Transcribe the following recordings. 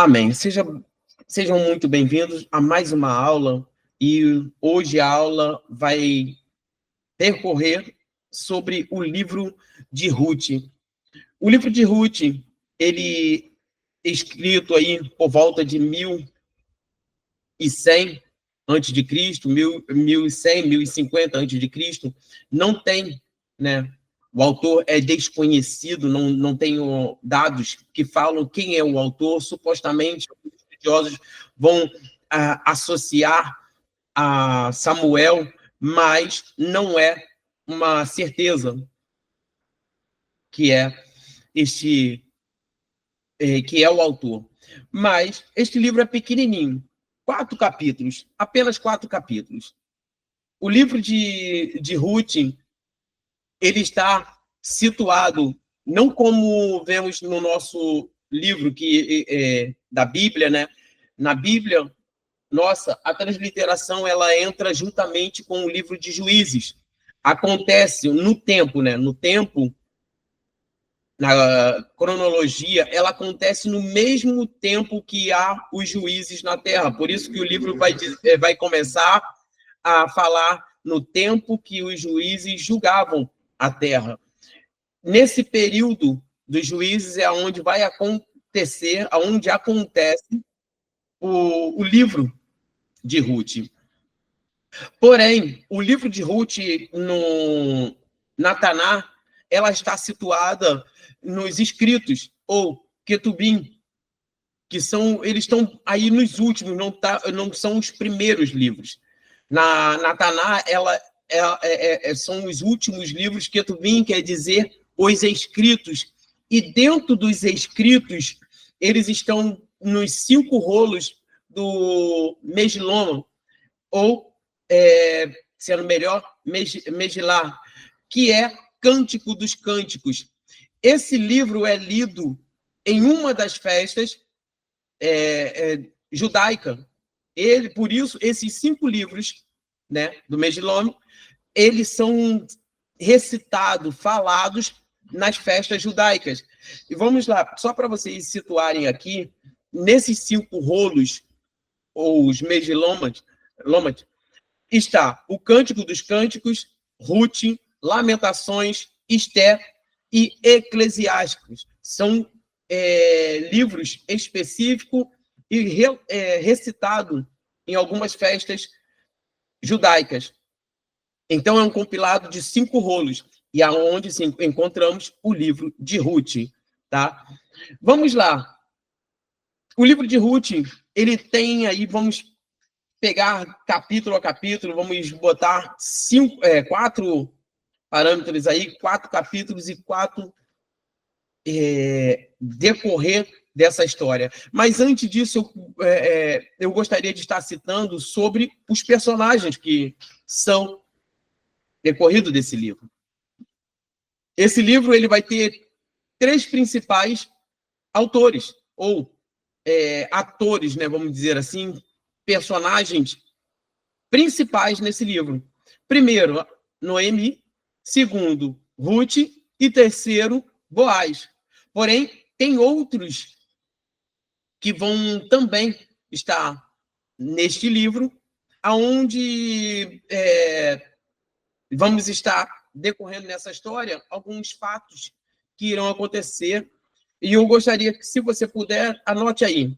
Amém. Sejam muito bem-vindos a mais uma aula, e hoje a aula vai percorrer sobre o livro de Ruth. O livro de Ruth, ele é escrito aí por volta de 1100 antes de Cristo, 1100, 1050 antes de Cristo. Não tem, né? O autor é desconhecido, não tenho dados que falam quem é o autor. Supostamente, os estudiosos vão associar a Samuel, mas não é uma certeza que é que é o autor. Mas este livro é pequenininho, 4 capítulos, apenas 4 capítulos. O livro de Ruth, ele está situado, não como vemos no nosso livro da Bíblia, né? Na Bíblia, nossa, a transliteração ela entra juntamente com o livro de Juízes. Acontece no tempo, né? No tempo, na cronologia, ela acontece no mesmo tempo que há os juízes na Terra. Por isso que o livro vai começar a falar no tempo que os juízes julgavam a Terra. Nesse período dos juízes é onde vai acontecer, onde acontece o livro de Ruth. Porém, o livro de Ruth na Taná, ela está situada nos escritos, ou Ketubim, eles estão aí nos últimos, não são os primeiros livros. Na Taná, são os últimos livros. Ketubim quer dizer os escritos, e dentro dos escritos, eles estão nos 5 rolos do Mejilom, ou, sendo melhor, Megilá, que é Cântico dos Cânticos. Esse livro é lido em uma das festas judaica. Por isso, esses 5 livros, né, do Mejilom, eles são recitados, falados nas festas judaicas. E vamos lá, só para vocês situarem aqui, nesses 5 rolos, ou os Mejilomas, está o Cântico dos Cânticos, Ruth, Lamentações, Esté e Eclesiásticos. São livros específicos e recitados em algumas festas judaicas. Então, é um compilado de 5 rolos, e aonde encontramos o livro de Ruth. Tá? Vamos lá. O livro de Ruth, ele tem aí, vamos pegar capítulo a capítulo, vamos botar 4 parâmetros aí, 4 capítulos e 4 decorrer dessa história. Mas antes disso, eu gostaria de estar citando sobre os personagens que são decorridos desse livro. Esse livro ele vai ter 3 principais autores, ou atores, né, vamos dizer assim, personagens principais nesse livro. Primeiro, Noemi. Segundo, Ruth. E terceiro, Boaz. Porém, tem outros que vão também estar neste livro, onde vamos estar decorrendo nessa história alguns fatos que irão acontecer. E eu gostaria que, se você puder, anote aí.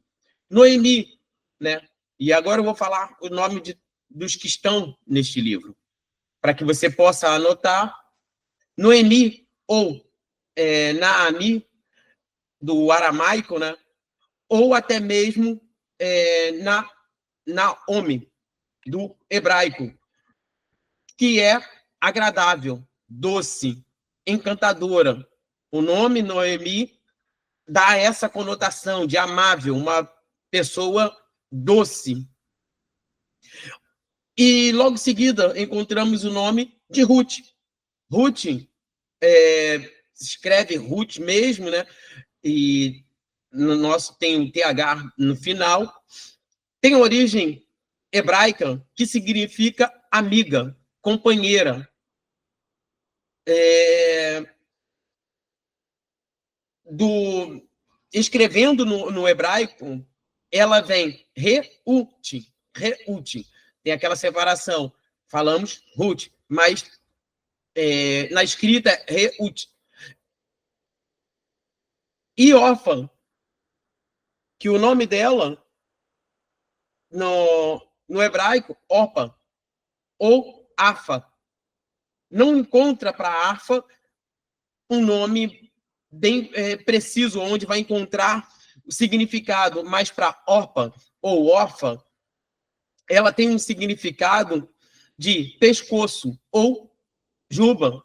Noemi, né? E agora eu vou falar o nome dos que estão neste livro, para que você possa anotar. Noemi, ou Naami, do aramaico, né? Ou até mesmo Naomi, do hebraico, que é agradável, doce, encantadora. O nome Noemi dá essa conotação de amável, uma pessoa doce. E logo em seguida encontramos o nome de Ruth. Ruth se escreve Ruth mesmo, né? E no nosso tem um TH no final. Tem origem hebraica, que significa amiga, companheira. Escrevendo no hebraico, ela vem Reut. Tem aquela separação. Falamos Ruth, mas na escrita é Reut. E Orfa, que o nome dela no hebraico, Orpa, ou Afa. Não encontra para Arfa um nome bem preciso, onde vai encontrar o significado, mas para Orpa ou Orfa, ela tem um significado de pescoço ou juba,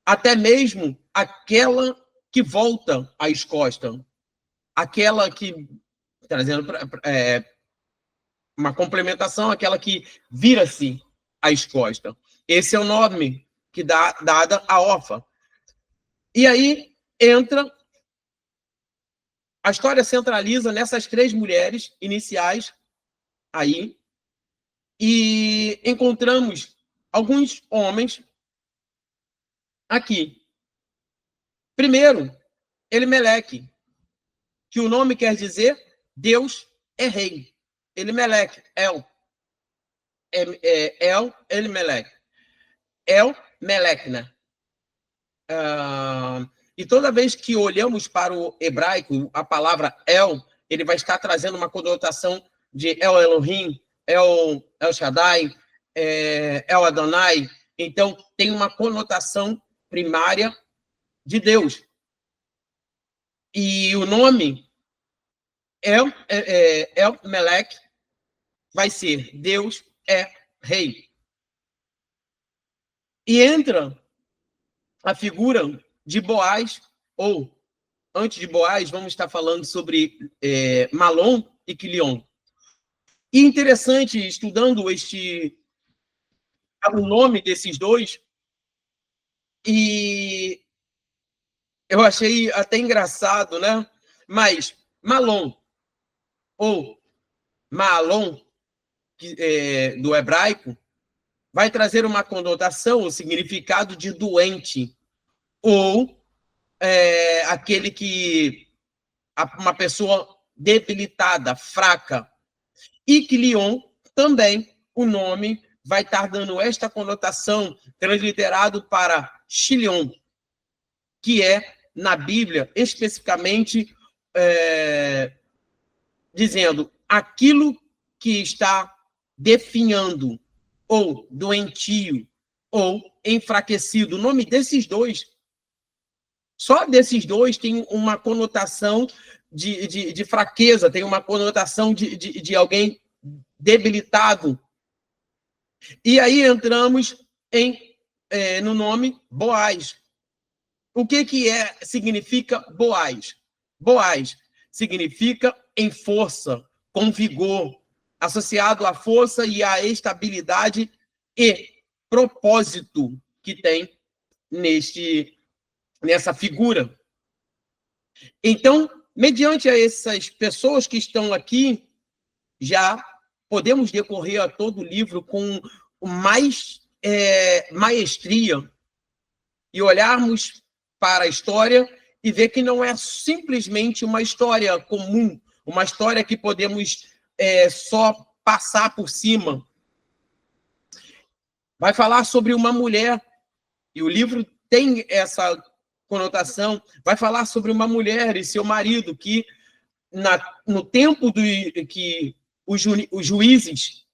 até mesmo aquela que volta às costas, aquela que, trazendo uma complementação, aquela que vira-se às costas. Esse é o nome que dada a Orfa. E aí entra, a história centraliza nessas 3 mulheres iniciais aí, e encontramos alguns homens aqui. Primeiro, Elimeleque, que o nome quer dizer Deus é rei. Elimeleque, Elimeleque. Meleque, né? E toda vez que olhamos para o hebraico, a palavra ele vai estar trazendo uma conotação de El Elohim, El Shaddai, El Adonai. Então, tem uma conotação primária de Deus. E o nome El Melech vai ser Deus é rei. E entra a figura de Boaz, ou antes de Boaz, vamos estar falando sobre Malom e Quilion. E interessante, estudando o nome desses dois, e eu achei até engraçado, né? Mas Malom, ou Malom, do hebraico, vai trazer uma conotação, o significado de doente, ou aquele que... uma pessoa debilitada, fraca. E Quilion, também, o nome vai estar dando esta conotação, transliterado para Chilion, que é, na Bíblia, especificamente, dizendo aquilo que está definhando, ou doentio, ou enfraquecido. O nome desses dois, só desses dois, tem uma conotação de fraqueza, tem uma conotação de alguém debilitado. E aí entramos no nome Boaz. O que significa Boaz? Boaz significa em força, com vigor, associado à força e à estabilidade e propósito que tem nessa figura. Então, mediante essas pessoas que estão aqui, já podemos decorrer a todo o livro com mais maestria e olharmos para a história e ver que não é simplesmente uma história comum, uma história que podemos só passar por cima. Vai falar sobre uma mulher, e o livro tem essa conotação, vai falar sobre uma mulher e seu marido, que no tempo que os juízes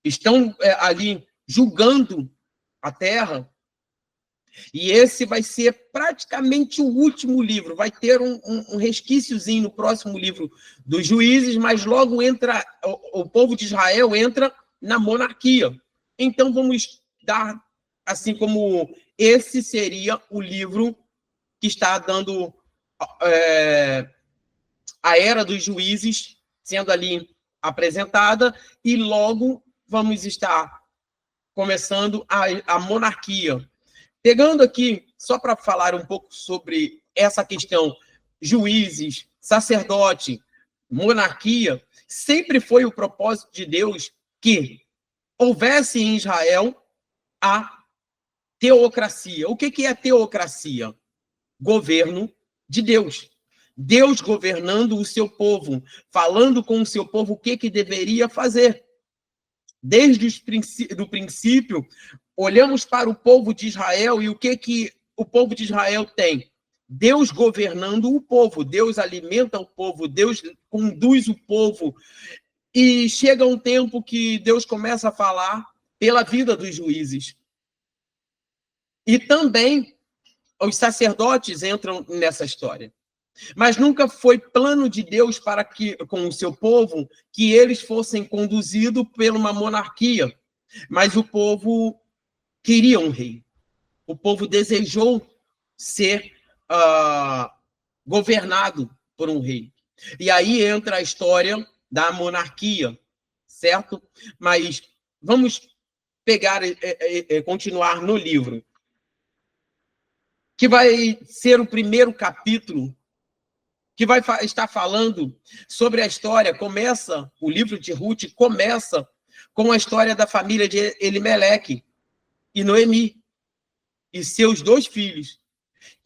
estão ali julgando a terra, e esse vai ser praticamente o último livro, vai ter um resquíciozinho no próximo livro dos juízes, mas logo entra, o povo de Israel entra na monarquia. Então vamos dar, assim como esse seria o livro que está dando a era dos juízes sendo ali apresentada, e logo vamos estar começando a monarquia. Pegando aqui, só para falar um pouco sobre essa questão, juízes, sacerdote, monarquia, sempre foi o propósito de Deus que houvesse em Israel a teocracia. O que é teocracia? Governo de Deus. Deus governando o seu povo, falando com o seu povo o que deveria fazer. Desde o princípio, olhamos para o povo de Israel e o que o povo de Israel tem? Deus governando o povo, Deus alimenta o povo, Deus conduz o povo. E chega um tempo que Deus começa a falar pela vida dos juízes. E também os sacerdotes entram nessa história. Mas nunca foi plano de Deus para que, com o seu povo, que eles fossem conduzidos por uma monarquia. Mas o povo queria um rei. O povo desejou ser governado por um rei. E aí entra a história da monarquia, certo? Mas vamos pegar continuar no livro, que vai ser o primeiro capítulo, que vai estar falando sobre a história. O livro de Ruth começa com a história da família de Elimeleque e Noemi e seus 2 filhos,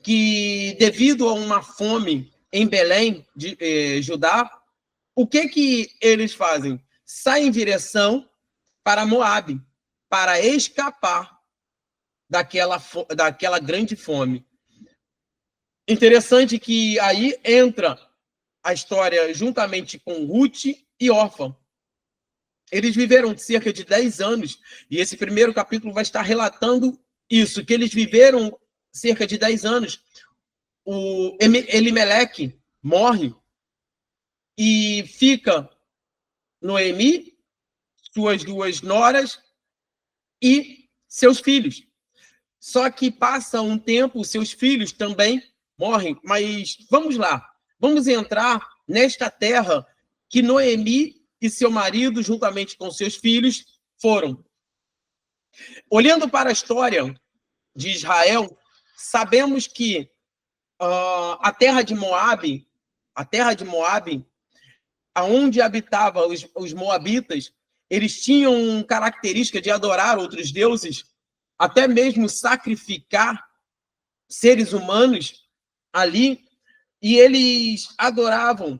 que, devido a uma fome em Belém, de Judá, o que eles fazem? Saem em direção para Moabe, para escapar daquela grande fome. Interessante que aí entra a história juntamente com Ruth e Orfa. Eles viveram cerca de 10 anos, e esse primeiro capítulo vai estar relatando isso, que eles viveram cerca de 10 anos. O Elimeleque morre e fica Noemi, suas 2 noras e seus filhos. Só que passa um tempo, seus filhos também morrem. Mas vamos lá, vamos entrar nesta terra que Noemi e seu marido, juntamente com seus filhos, foram. Olhando para a história de Israel, sabemos que a terra de Moabe, aonde habitavam os moabitas, eles tinham característica de adorar outros deuses, até mesmo sacrificar seres humanos ali, e eles adoravam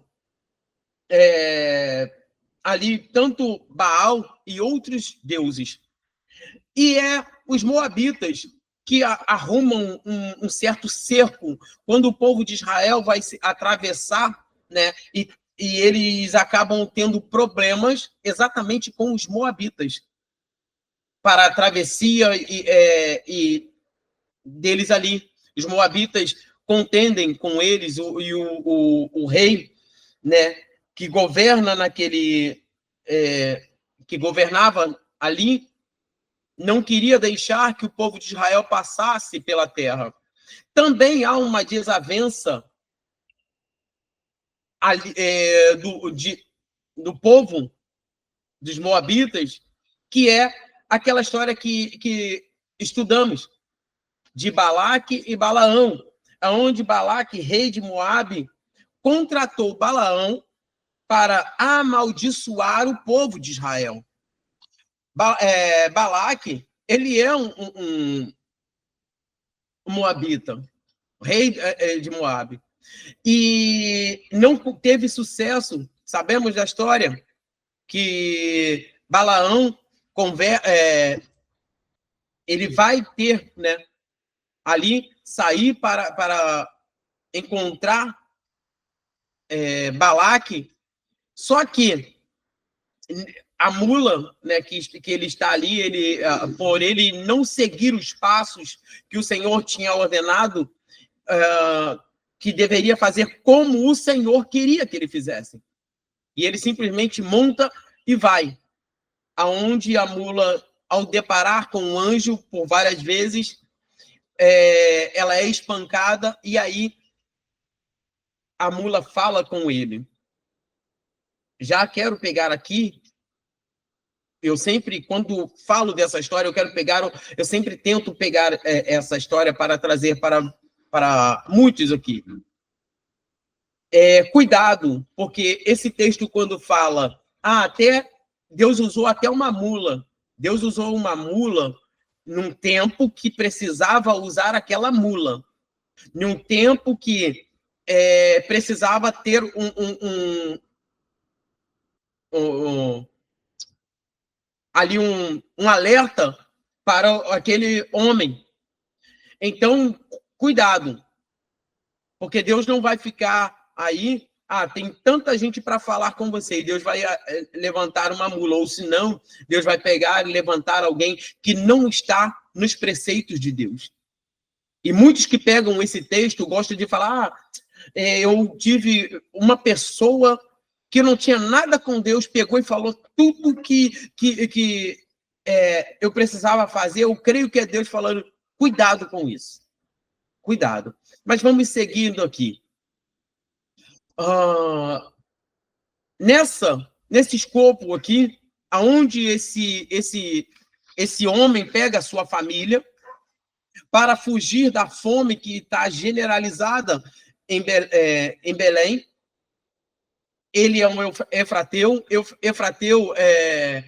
ali tanto Baal e outros deuses. E os moabitas que arrumam um certo cerco quando o povo de Israel vai se atravessar, né? E eles acabam tendo problemas exatamente com os moabitas para a travessia e deles ali. Os moabitas contendem com eles, e o rei, né, que governa que governava ali, não queria deixar que o povo de Israel passasse pela terra. Também há uma desavença ali, do povo dos moabitas, que é aquela história que estudamos, de Balaque e Balaão, onde Balaque, rei de Moabe, contratou Balaão para amaldiçoar o povo de Israel. Balaque, ele é um moabita, rei de Moabe, e não teve sucesso. Sabemos da história que Balaão ele vai ter, né, ali sair para encontrar Balaque, só que a mula, né, que ele está ali, por ele não seguir os passos que o Senhor tinha ordenado, que deveria fazer como o Senhor queria que ele fizesse. E ele simplesmente monta e vai. Aonde a mula, ao deparar com o anjo por várias vezes, ela é espancada, e aí a mula fala com ele. Já quero pegar aqui, eu sempre, quando falo dessa história, eu sempre tento pegar essa história para trazer para muitos aqui. Cuidado, porque esse texto, quando fala, até Deus usou até uma mula. Deus usou uma mula num tempo que precisava usar aquela mula. Num tempo que precisava ter ali um alerta para aquele homem. Então, cuidado, porque Deus não vai ficar aí, tem tanta gente para falar com você, e Deus vai levantar uma mula, ou se não, Deus vai pegar e levantar alguém que não está nos preceitos de Deus. E muitos que pegam esse texto gostam de falar, eu tive uma pessoa que não tinha nada com Deus, pegou e falou tudo que eu precisava fazer. Eu creio que é Deus falando, cuidado com isso. Cuidado. Mas vamos seguindo aqui. Nesse escopo aqui, aonde esse homem pega a sua família para fugir da fome que está generalizada em Belém. Ele é um Efrateu. Efrateu é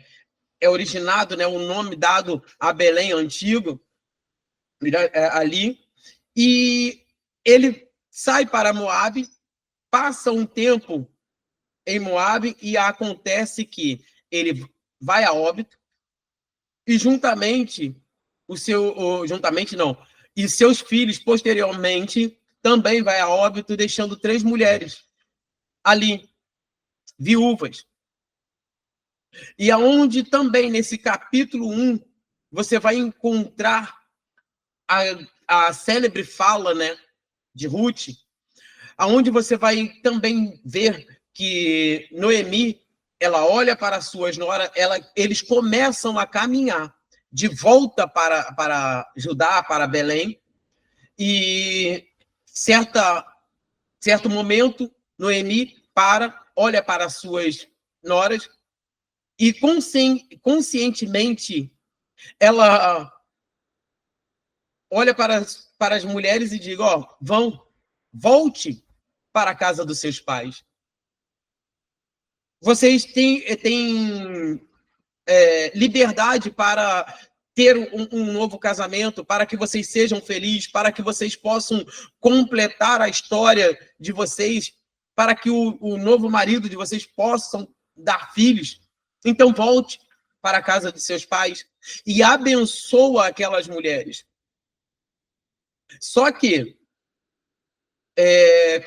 originado, né, o nome dado a Belém antigo, ali. E ele sai para Moabe, passa um tempo em Moabe e acontece que ele vai a óbito e e seus filhos posteriormente também vai a óbito, deixando 3 mulheres ali, viúvas. E aonde também nesse capítulo 1 você vai encontrar a célebre fala, né, de Ruth, aonde você vai também ver que Noemi, ela olha para as suas noras, eles começam a caminhar de volta para Judá, para Belém, e certo momento, Noemi olha para as suas noras e conscientemente ela olha para as mulheres e diz, volte para a casa dos seus pais. Vocês têm liberdade para ter um novo casamento, para que vocês sejam felizes, para que vocês possam completar a história de vocês, para que o novo marido de vocês possam dar filhos. Então, volte para a casa de seus pais e abençoa aquelas mulheres. Só que,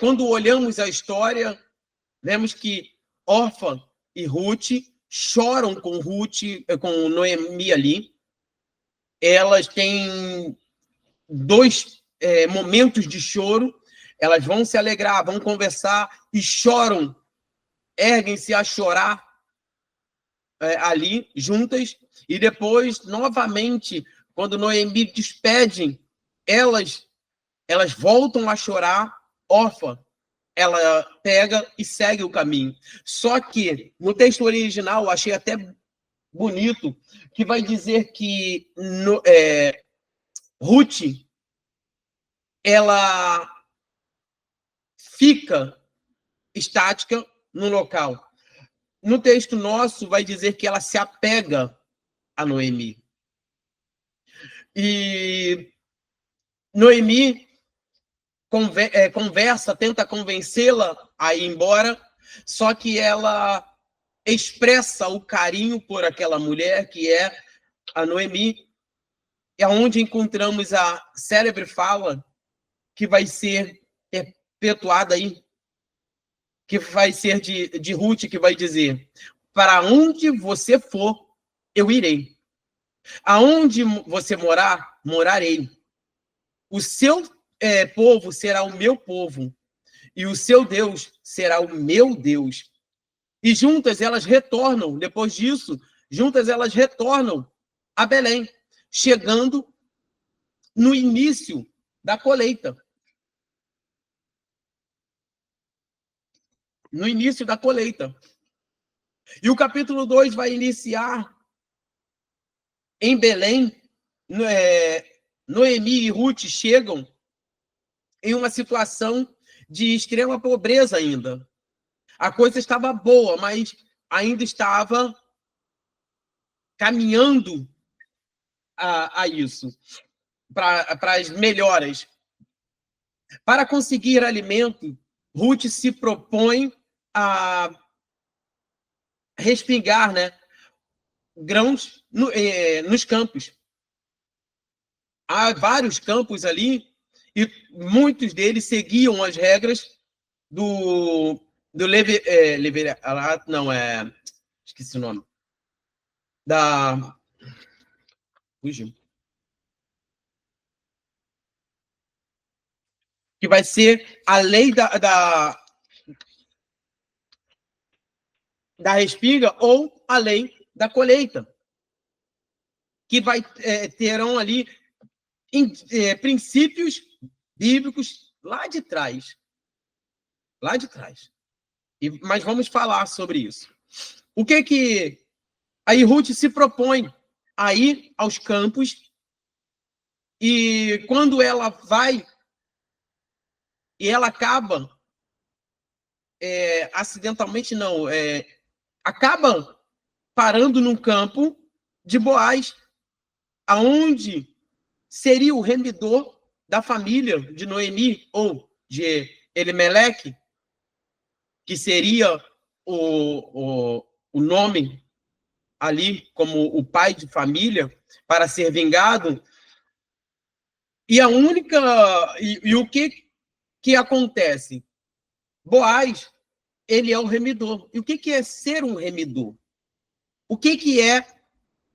quando olhamos a história, vemos que Orfa e Ruth choram com Noemi ali. Elas têm 2 momentos de choro. Elas vão se alegrar, vão conversar e choram. Erguem-se a chorar ali, juntas. E depois, novamente, quando Noemi despede, elas voltam a chorar. Orfa, ela pega e segue o caminho. Só que, no texto original, eu achei até bonito, que vai dizer que Ruth, ela fica estática no local. No texto nosso, vai dizer que ela se apega a Noemi. E Noemi conversa, tenta convencê-la a ir embora, só que ela expressa o carinho por aquela mulher, que é a Noemi, é onde encontramos a célebre fala que vai ser perpetuada aí, que vai ser de Ruth, que vai dizer, para onde você for, eu irei. Aonde você morar, morarei. O seu povo será o meu povo, e o seu Deus será o meu Deus. E juntas elas retornam, depois disso, elas retornam a Belém, chegando no início da colheita. No início da colheita. E o capítulo 2 vai iniciar em Belém. Noemi e Ruth chegam em uma situação de extrema pobreza ainda. A coisa estava boa, mas ainda estava caminhando a isso, para as melhoras. Para conseguir alimento, Ruth se propõe a respingar, né, grãos nos campos. Há vários campos ali e muitos deles seguiam as regras do esqueci o nome. Fugiu. Que vai ser a lei da respinga ou a lei da colheita, que terão ali princípios bíblicos lá de trás. Mas vamos falar sobre isso. O que aí Ruth se propõe a ir aos campos, e quando ela vai, e ela acaba acidentalmente, não, acaba parando num campo de Boaz, aonde seria o remidor da família de Noemi, ou de Elimeleque, que seria o nome ali como o pai de família, para ser vingado. E a única... E o que acontece? Boaz, ele é o remidor. E o que é ser um remidor? O que é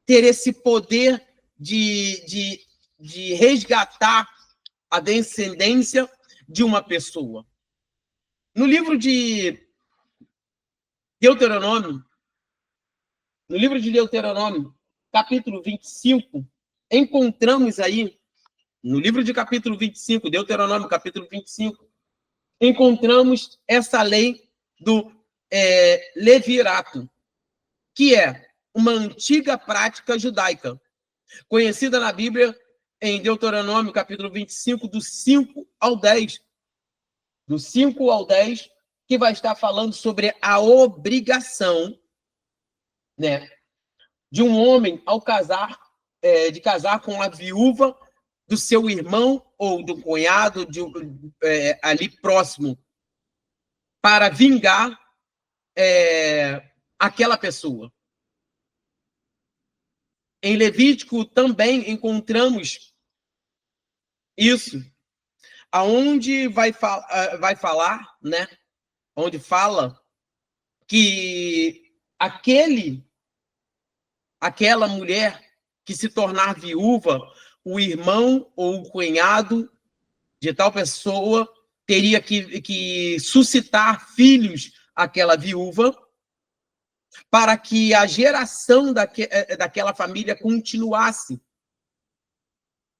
ter esse poder de resgatar a descendência de uma pessoa? No livro de Deuteronômio, capítulo 25, encontramos aí, no livro de capítulo 25, Deuteronômio, capítulo 25, encontramos essa lei do levirato, que é uma antiga prática judaica, conhecida na Bíblia em Deuteronômio, capítulo 25, do 5 ao 10. Do 5 ao 10, que vai estar falando sobre a obrigação, né, de um homem ao casar, de casar com a viúva do seu irmão ou do cunhado ali próximo, para vingar aquela pessoa. Em Levítico também encontramos isso, aonde vai falar, né? Onde fala que aquela mulher que se tornar viúva, o irmão ou o cunhado de tal pessoa teria que suscitar filhos àquela viúva, para que a geração daquela família continuasse,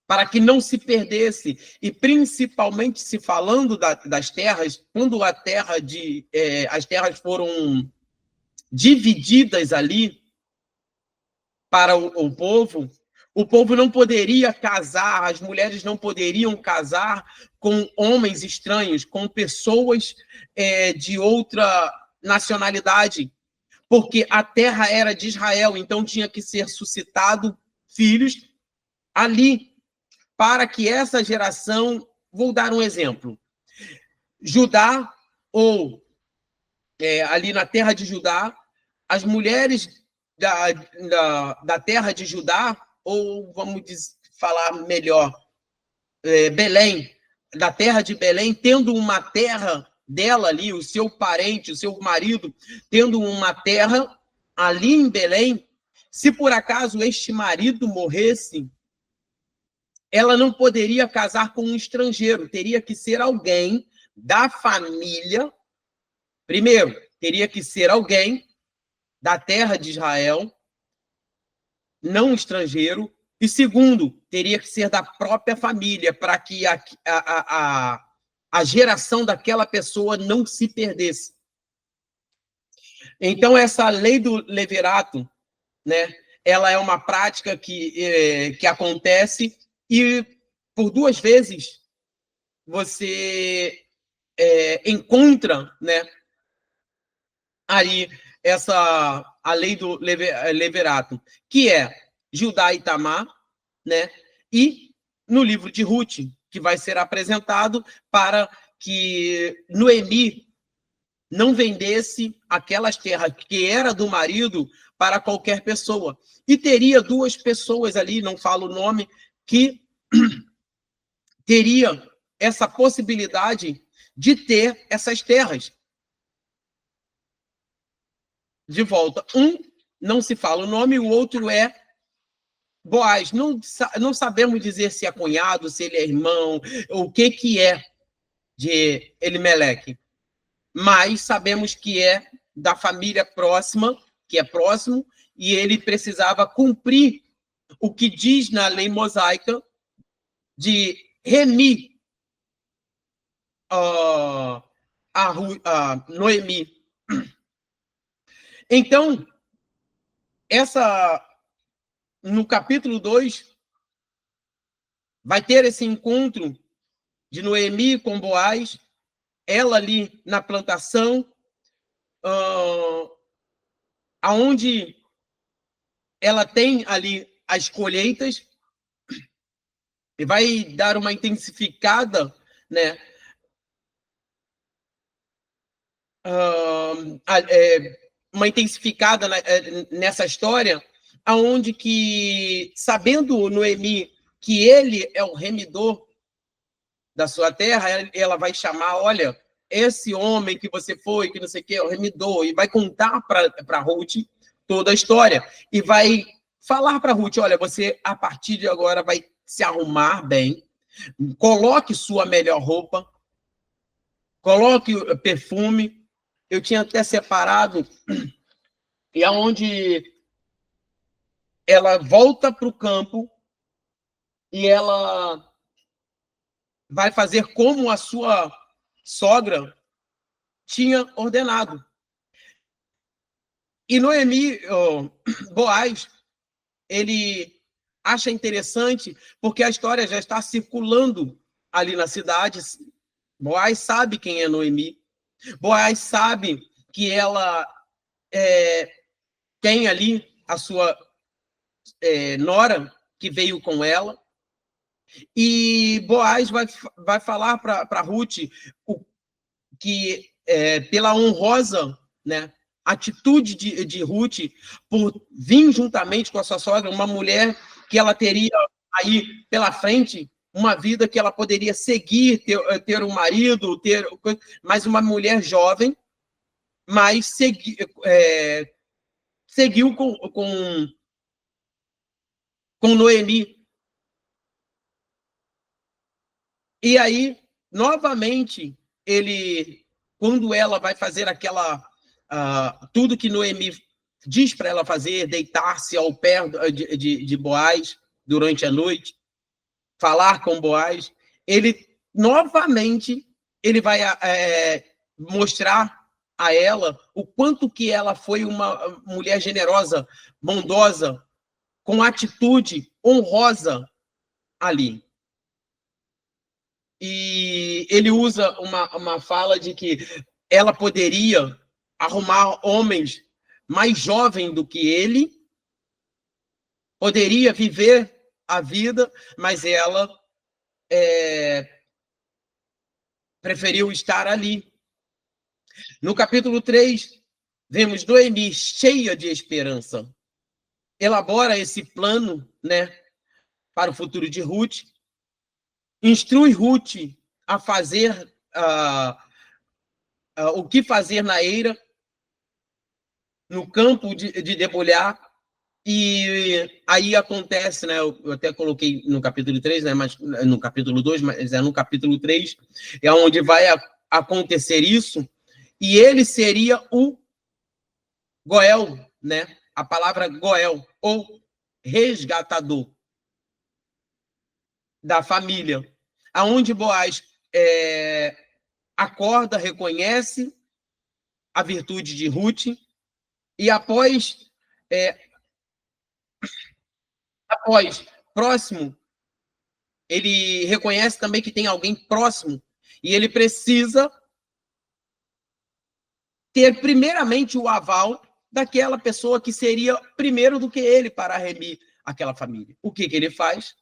para que não se perdesse. E principalmente se falando das terras, quando as terras foram divididas ali para o povo não poderia casar, as mulheres não poderiam casar com homens estranhos, com pessoas de outra nacionalidade, porque a terra era de Israel, então tinha que ser suscitado filhos ali, para que essa geração... Vou dar um exemplo. Judá, ou ali na terra de Judá, as mulheres da terra de Judá, ou vamos falar melhor, Belém, da terra de Belém, tendo uma terra dela ali, o seu parente, o seu marido, tendo uma terra ali em Belém, se por acaso este marido morresse, ela não poderia casar com um estrangeiro, teria que ser alguém da família. Primeiro, teria que ser alguém da terra de Israel, não estrangeiro, e segundo, teria que ser da própria família, para que a geração daquela pessoa não se perdesse. Então, essa lei do levirato, né, ela é uma prática que acontece, e por 2 vezes você encontra, né, aí a lei do levirato, que é Judá e Tamar, né, e no livro de Ruth, que vai ser apresentado para que Noemi não vendesse aquelas terras que era do marido para qualquer pessoa. E teria duas pessoas ali, não falo o nome, que teria essa possibilidade de ter essas terras de volta. Um, não se fala o nome, o outro é Boaz. Não sabemos dizer se é cunhado, se ele é irmão, o que é de Elimeleque. Mas sabemos que é da família próxima, que é próximo, e ele precisava cumprir o que diz na lei mosaica de remir a Noemi. Então, no capítulo 2, vai ter esse encontro de Noemi com Boaz, ela ali na plantação, aonde ela tem ali as colheitas, e vai dar uma intensificada, né? Uma intensificada nessa história, aonde que, sabendo Noemi que ele é o remidor da sua terra, ela vai chamar, olha, esse homem que você foi, que não sei o que, é o remidor, e vai contar para Ruth toda a história, e vai falar para Ruth, olha, você, a partir de agora, vai se arrumar bem, coloque sua melhor roupa, coloque perfume. Eu tinha até separado, e aonde ela volta para o campo e ela vai fazer como a sua sogra tinha ordenado. E Noemi, Boaz, ele acha interessante, porque a história já está circulando ali na cidade. Boaz sabe quem é Noemi. Boaz sabe que ela tem ali a sua nora, que veio com ela. E Boaz vai falar para Ruth que, pela honrosa, né, atitude de Ruth, por vir juntamente com a sua sogra, uma mulher que ela teria aí pela frente, uma vida que ela poderia seguir, ter um marido, mas uma mulher jovem, mas seguiu com Noemi. E aí, novamente, quando ela vai fazer tudo que Noemi diz para ela fazer, deitar-se ao pé de Boaz durante a noite, falar com Boaz, novamente, ele vai mostrar a ela o quanto que ela foi uma mulher generosa, bondosa, com atitude honrosa ali. E ele usa uma fala de que ela poderia arrumar homens mais jovens do que ele, poderia viver a vida, mas ela preferiu estar ali. No capítulo 3, vemos Noemi cheia de esperança. Elabora esse plano, né, para o futuro de Ruth. Instrui Ruth a fazer o que fazer na eira, no campo de debulhar, e aí acontece, né? Eu até coloquei no capítulo 3, né? Mas no capítulo 2, mas é no capítulo 3, é onde vai acontecer isso, e ele seria o Goel, né? A palavra Goel, ou resgatador da família, aonde Boaz acorda, reconhece a virtude de Ruth, e após próximo, ele reconhece também que tem alguém próximo, e ele precisa ter primeiramente o aval daquela pessoa que seria primeiro do que ele para remir aquela família. O que ele faz?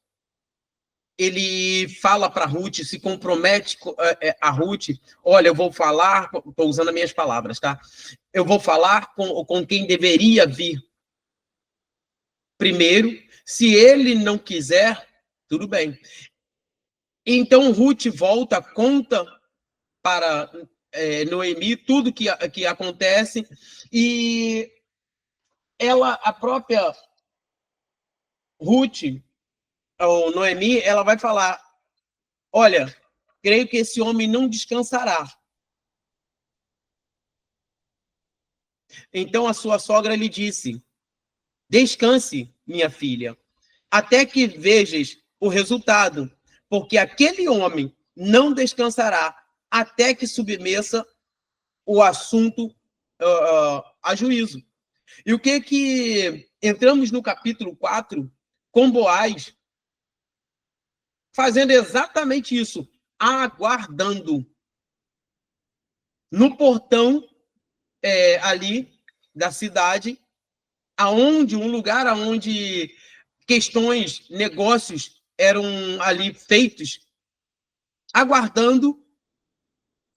ele fala para Ruth, se compromete a Ruth, olha, eu vou falar, estou usando as minhas palavras, tá? Eu vou falar com quem deveria vir primeiro, se ele não quiser, tudo bem. Então Ruth volta, conta para Noemi tudo que acontece, e ela, a própria Ruth, ou Noemi, ela vai falar, olha, creio que esse homem não descansará. Então a sua sogra lhe disse, descanse, minha filha, até que vejas o resultado, porque aquele homem não descansará até que submeça o assunto a juízo. E o que entramos no capítulo 4 com Boaz fazendo exatamente isso, aguardando no portão ali da cidade, aonde um lugar aonde questões, negócios eram ali feitos, aguardando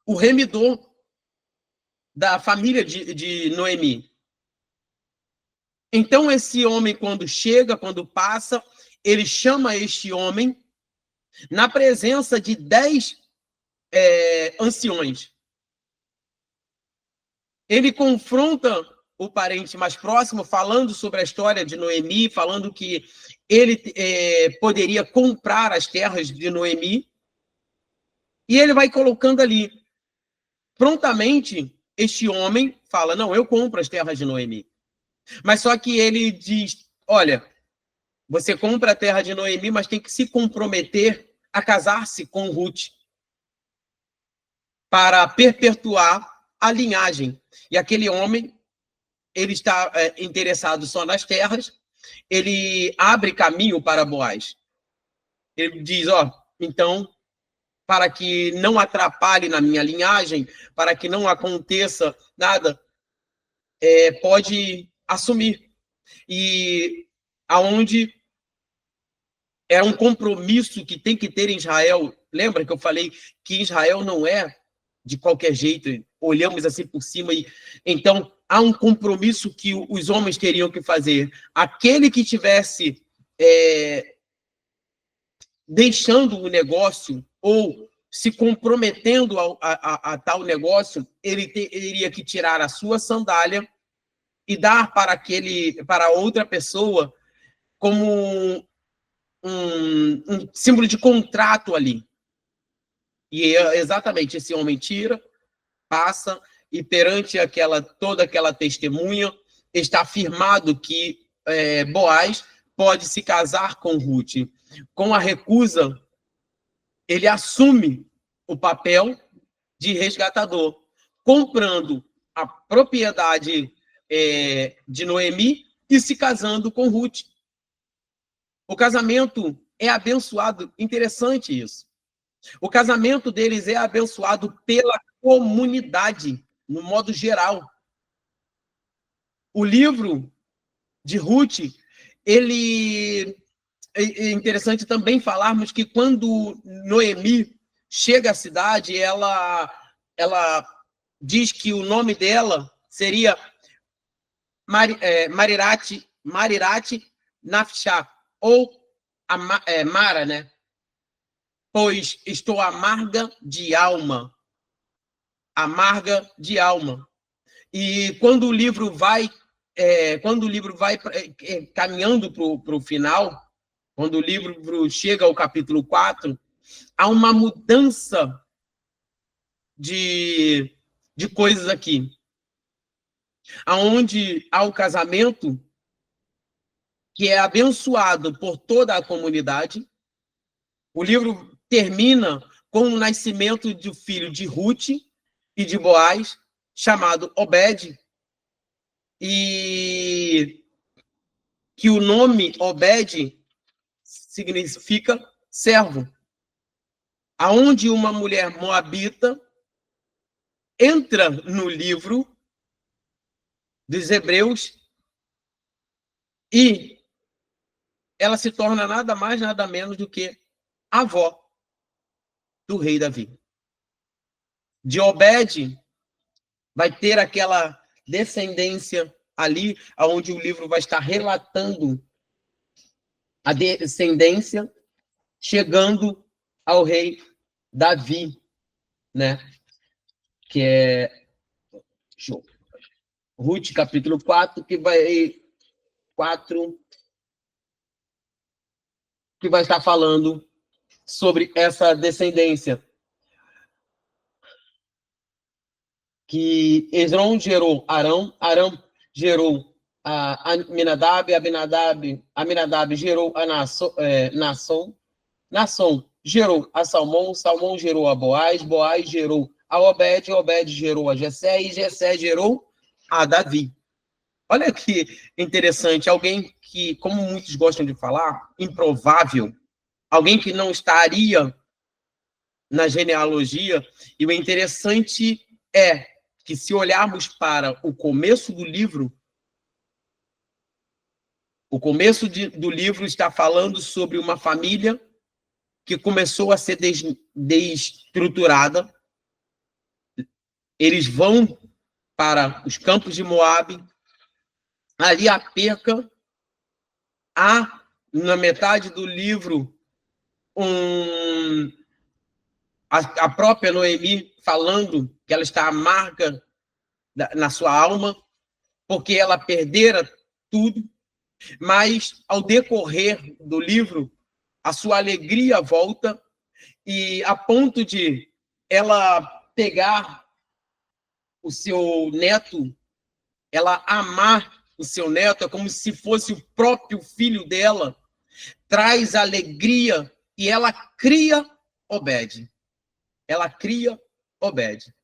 o remidor da família de Noemi. Então, esse homem, quando chega, quando passa, ele chama este homem na presença de 10 anciões. Ele confronta o parente mais próximo, falando sobre a história de Noemi, falando que ele poderia comprar as terras de Noemi, e ele vai colocando ali. Prontamente, este homem fala, não, eu compro as terras de Noemi. Mas só que ele diz, olha, você compra a terra de Noemi, mas tem que se comprometer a casar-se com Ruth para perpetuar a linhagem. E aquele homem, ele está interessado só nas terras, ele abre caminho para Boaz. Ele diz, então, para que não atrapalhe na minha linhagem, para que não aconteça nada, pode assumir. E aonde é um compromisso que tem que ter em Israel. Lembra que eu falei que Israel não é de qualquer jeito, olhamos assim por cima e então há um compromisso que os homens teriam que fazer. Aquele que tivesse deixando o negócio ou se comprometendo a tal negócio, ele teria que tirar a sua sandália e dar para outra pessoa como um símbolo de contrato ali. E exatamente esse homem tira, passa, e perante toda aquela testemunha, está afirmado que Boaz pode se casar com Ruth. Com a recusa, ele assume o papel de resgatador, comprando a propriedade de Noemi e se casando com Ruth. O casamento é abençoado, interessante isso. O casamento deles é abençoado pela comunidade, no modo geral. O livro de Ruth, ele é interessante também falarmos que quando Noemi chega à cidade, ela diz que o nome dela seria Marirati Nafshah, ou Mara, né? Pois estou amarga de alma. Amarga de alma. E quando o livro vai caminhando para o final, quando o livro chega ao capítulo 4, há uma mudança de coisas aqui. Onde há o casamento, que é abençoado por toda a comunidade. O livro termina com o nascimento do filho de Ruth e de Boaz, chamado Obed, e que o nome Obed significa servo. Aonde uma mulher moabita entra no livro dos Hebreus e ela se torna nada mais, nada menos do que avó do rei Davi. De Obed vai ter aquela descendência ali, onde o livro vai estar relatando a descendência chegando ao rei Davi, né? Que é Ruth, capítulo 4, que vai estar falando sobre essa descendência. Que Esrom gerou Arão, Arão gerou a Aminadab, Aminadab gerou a Naasson, Naasson gerou a Salmão, Salmão gerou a Boaz, Boaz gerou a Obed, Obed gerou a Jessé, e Jessé gerou a Davi. Olha que interessante, alguém que, como muitos gostam de falar, improvável, alguém que não estaria na genealogia, e o interessante é que, se olharmos para o começo do livro, o começo do livro está falando sobre uma família que começou a ser desestruturada. Eles vão para os campos de Moabe, ali a perca, há, na metade do livro, a própria Noemi falando que ela está amarga na sua alma, porque ela perdera tudo, mas, ao decorrer do livro, a sua alegria volta, e a ponto de ela pegar o seu neto, ela amar o seu neto, é como se fosse o próprio filho dela, traz alegria, e ela cria Obed. Ela cria Obed.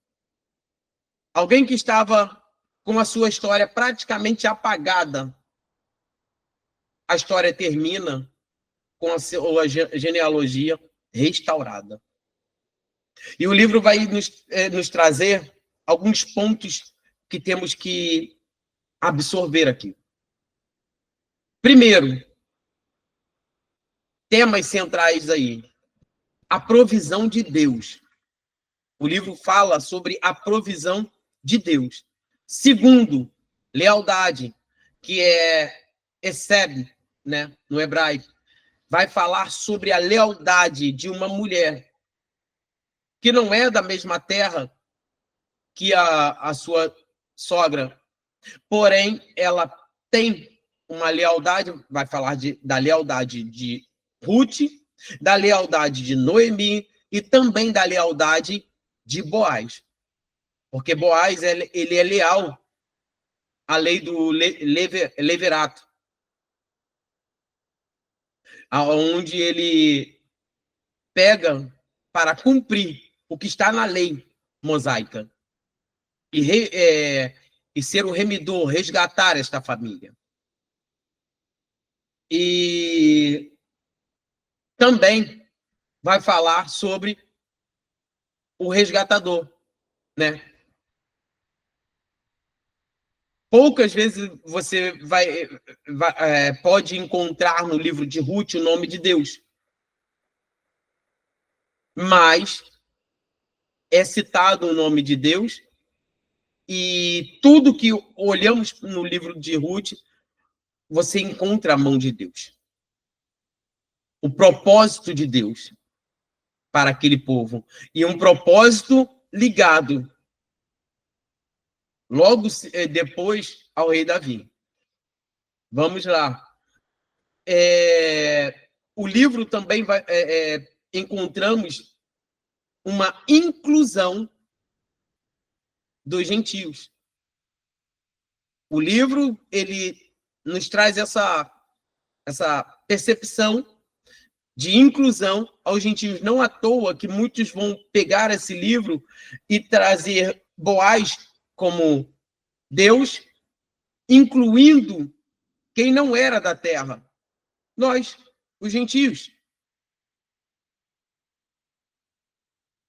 Alguém que estava com a sua história praticamente apagada, a história termina com a sua genealogia restaurada. E o livro vai nos trazer alguns pontos que temos que absorver aqui. Primeiro, temas centrais aí. A provisão de Deus. O livro fala sobre a provisão de Deus. Segundo, lealdade, que é Eseb, né, no hebraico. Vai falar sobre a lealdade de uma mulher que não é da mesma terra que a sua sogra, porém, ela tem uma lealdade, vai falar da lealdade de Ruth, da lealdade de Noemi e também da lealdade de Boaz. Porque Boaz, ele é leal à lei do levirato, onde ele pega para cumprir o que está na lei mosaica e ser o remidor, resgatar esta família. E também vai falar sobre o resgatador, né? Poucas vezes você pode encontrar no livro de Ruth o nome de Deus, mas é citado o nome de Deus, e tudo que olhamos no livro de Ruth, você encontra a mão de Deus. O propósito de Deus para aquele povo. E um propósito ligado logo depois ao rei Davi. Vamos lá. O livro também encontramos uma inclusão dos gentios. O livro, ele nos traz essa percepção de inclusão aos gentios. Não à toa que muitos vão pegar esse livro e trazer Boaz como Deus, incluindo quem não era da terra. Nós, os gentios.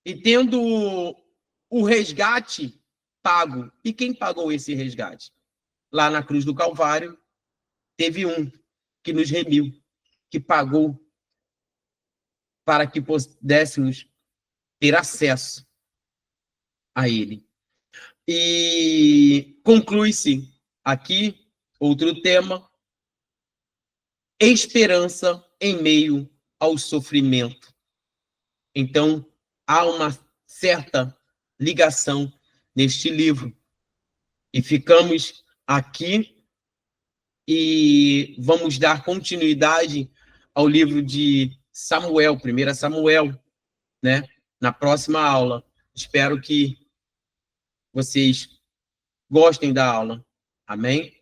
E tendo o resgate pago. E quem pagou esse resgate? Lá na cruz do Calvário, teve um que nos remiu, que pagou para que pudéssemos ter acesso a ele. E conclui-se aqui outro tema: esperança em meio ao sofrimento. Então, há uma certa ligação neste livro. E ficamos aqui e vamos dar continuidade ao livro de Samuel, 1 Samuel, né? Na próxima aula. Espero que vocês gostem da aula. Amém?